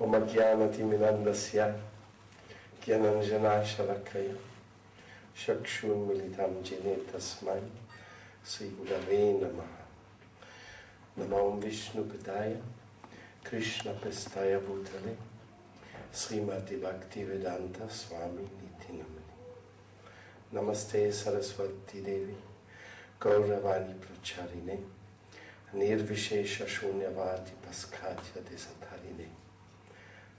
Om Ajnanati Minandasya Gyananjana Shalakaya Shakshun Militam Jene Tasmai Sri Gurave Namaha. Namo Vishnu Padaya Krishna Pestaya Bhutale Srimati Bhakti Vedanta Swami Niti Namani. Namaste Saraswati Devi Gauravani Pracharine Nirvishesha Shunyavati Paskatya Desatarine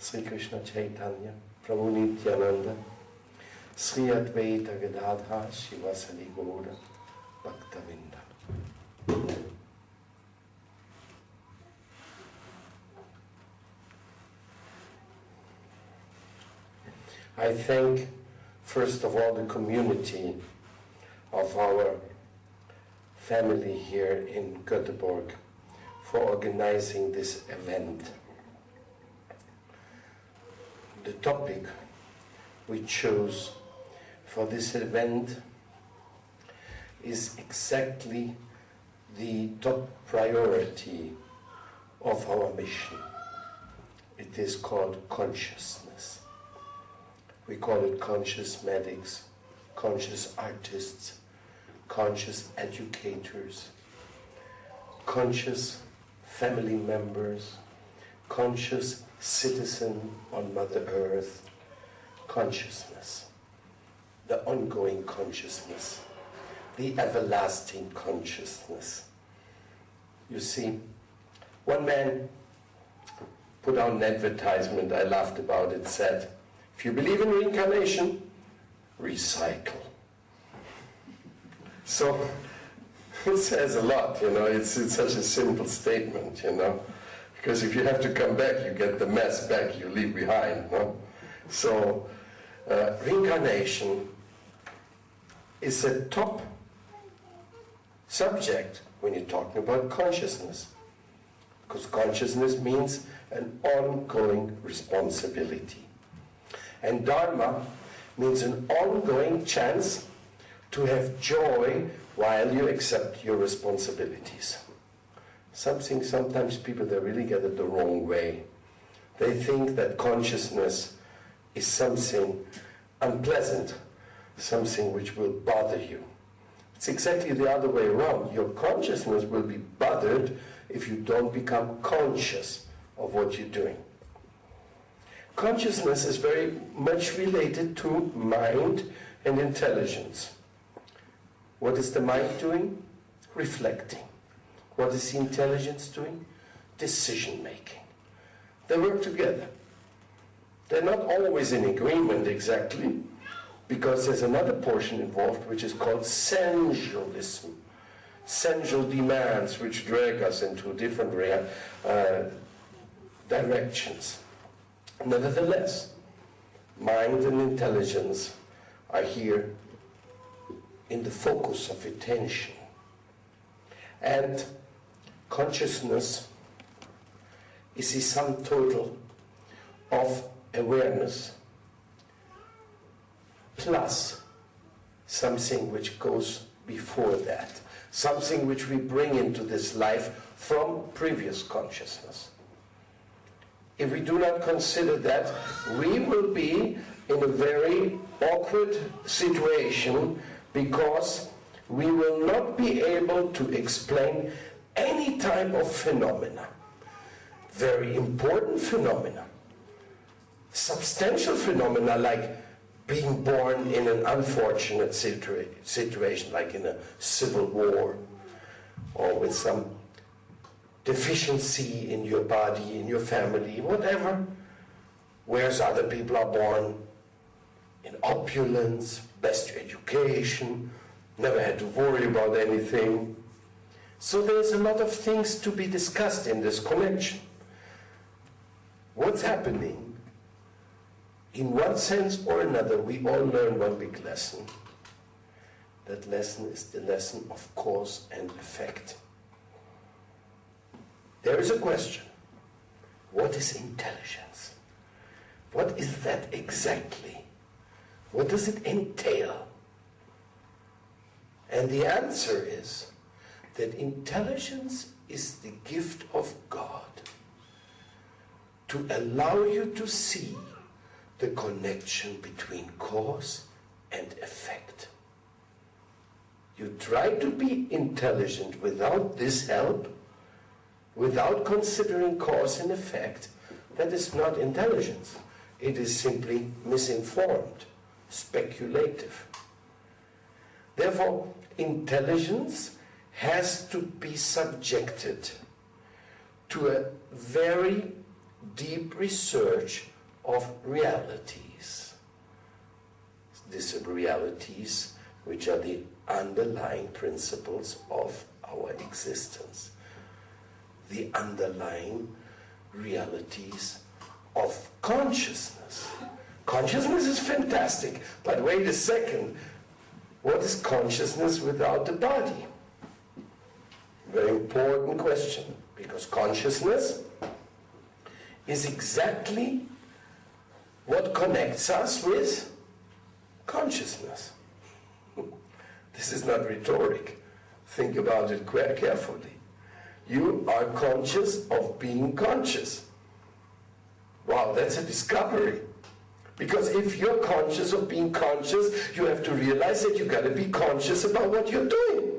Sri Krishna Chaitanya Prabhu Nityananda Sri Advaita Gadadha Shivasali Gaura Bhaktavinda. I thank first of all the community of our family here in Göteborg for organizing this event. The topic we chose for this event is exactly the top priority of our mission. It is called consciousness. We call it conscious medics, conscious artists, conscious educators, conscious family members, conscious citizen on Mother Earth, consciousness, the ongoing consciousness, the everlasting consciousness. You see, one man put out an advertisement, I laughed about it, said, if you believe in reincarnation, recycle. So, it says a lot, you know, it's such a simple statement, you know, because if you have to come back, you get the mess back you leave behind, no? So, reincarnation is a top subject when you're talking about consciousness, because consciousness means an ongoing responsibility. And Dharma means an ongoing chance to have joy while you accept your responsibilities. Sometimes people, they really get it the wrong way. They think that consciousness is something unpleasant, something which will bother you. It's exactly the other way around. Your consciousness will be bothered if you don't become conscious of what you're doing. Consciousness is very much related to mind and intelligence. What is the mind doing? Reflecting. What is the intelligence doing? Decision making. They work together. They're not always in agreement exactly, because there's another portion involved which is called sensualism. Sensual demands which drag us into different directions. Nevertheless, mind and intelligence are here in the focus of attention. And consciousness is the sum total of awareness plus something which goes before that, something which we bring into this life from previous consciousness. If we do not consider that, we will be in a very awkward situation, because we will not be able to explain any type of phenomena, very important phenomena, substantial phenomena like being born in an unfortunate situation, like in a civil war, or with some deficiency in your body, in your family, whatever. Whereas other people are born in opulence, best education, never had to worry about anything. So there's a lot of things to be discussed in this connection. What's happening? In one sense or another, we all learn one big lesson. That lesson is the lesson of cause and effect. There is a question. What is intelligence? What is that exactly? What does it entail? And the answer is that intelligence is the gift of God to allow you to see the connection between cause and effect. You try to be intelligent without this help, without considering cause and effect. That is not intelligence. It is simply misinformed, speculative. Therefore, intelligence has to be subjected to a very deep research of realities. These realities which are the underlying principles of our existence, the underlying realities of consciousness. Consciousness is fantastic, but wait a second, what is consciousness without the body? Very important question, because consciousness is exactly what connects us with consciousness. This is not rhetoric. Think about it carefully. You are conscious of being conscious. Wow, that's a discovery. Because if you're conscious of being conscious, you have to realize that you got to be conscious about what you're doing.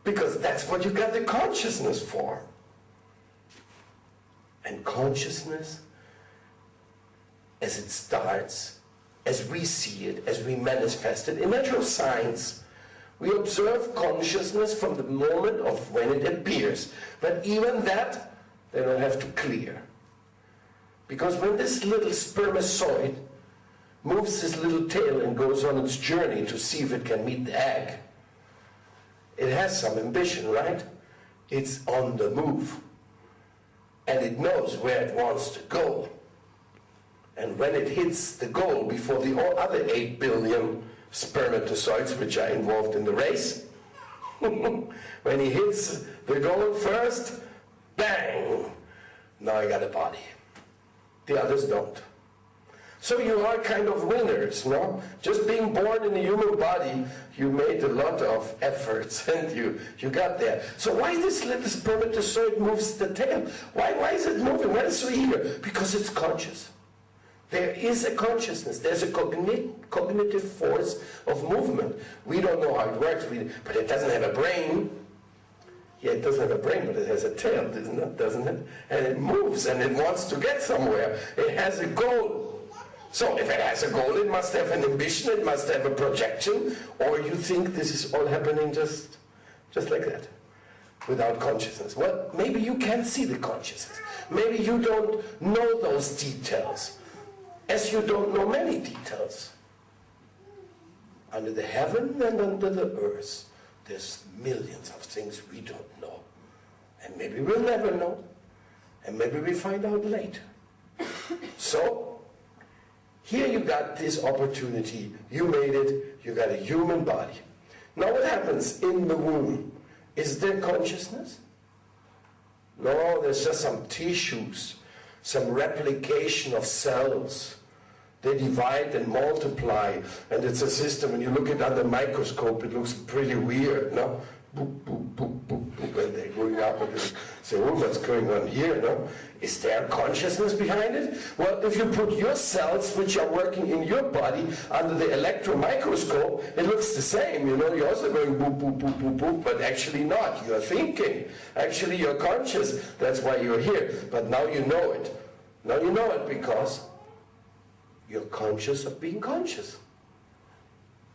Because that's what you got the consciousness for. And consciousness, as it starts, as we see it, as we manifest it, in natural science, we observe consciousness from the moment of when it appears. But even that, they don't have to clear. Because when this little spermatozoid moves his little tail and goes on its journey to see if it can meet the egg, it has some ambition, right? It's on the move. And it knows where it wants to go. And when it hits the goal before the other 8 billion spermatozoids which are involved in the race, when he hits the goal first, bang! Now I got a body. The others don't. So you are kind of winners, no? Just being born in a human body, you made a lot of efforts and you got there. So why this little spermatozoid moves the tail? Why is it moving? Why is it so eager? Because it's conscious. There is a consciousness. There's a cognitive force of movement. We don't know how it works, but it doesn't have a brain. Yeah, it doesn't have a brain, but it has a tail, doesn't it? And it moves, and it wants to get somewhere. It has a goal. So if it has a goal, it must have an ambition, it must have a projection, or you think this is all happening just like that, without consciousness. Well, maybe you can't see the consciousness. Maybe you don't know those details, as you don't know many details. Under the heaven and under the earth, there's millions of things we don't know. And maybe we'll never know. And maybe we find out later. So, here you got this opportunity. You made it. You got a human body. Now what happens in the womb? Is there consciousness? No, there's just some tissues, some replication of cells. They divide and multiply, and it's a system. When you look at it under the microscope, it looks pretty weird, no? Boop, boop, boop, boop, boop, and they're going up and they say, oh, what's going on here, no? Is there consciousness behind it? Well, if you put your cells, which are working in your body, under the electron microscope, it looks the same, you know? You're also going boop, boop, boop, boop, boop, but actually not. You're thinking. Actually, you're conscious. That's why you're here. But now you know it. Now you know it because you're conscious of being conscious.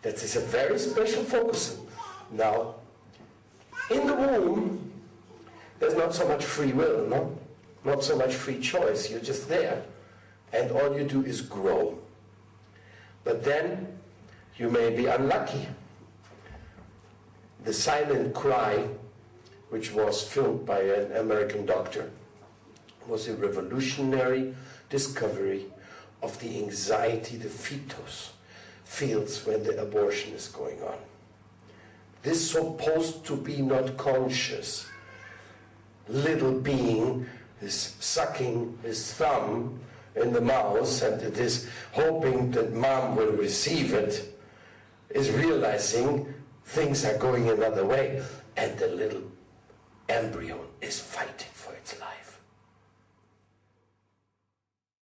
That is a very special focus. Now, in the womb, there's not so much free will, no? Not so much free choice. You're just there. And all you do is grow. But then, you may be unlucky. The silent cry, which was filmed by an American doctor, was a revolutionary discovery of the anxiety the fetus feels when the abortion is going on. This supposed to be not conscious little being is sucking his thumb in the mouth, and it is hoping that mom will receive it, is realizing things are going another way, and the little embryo is fighting.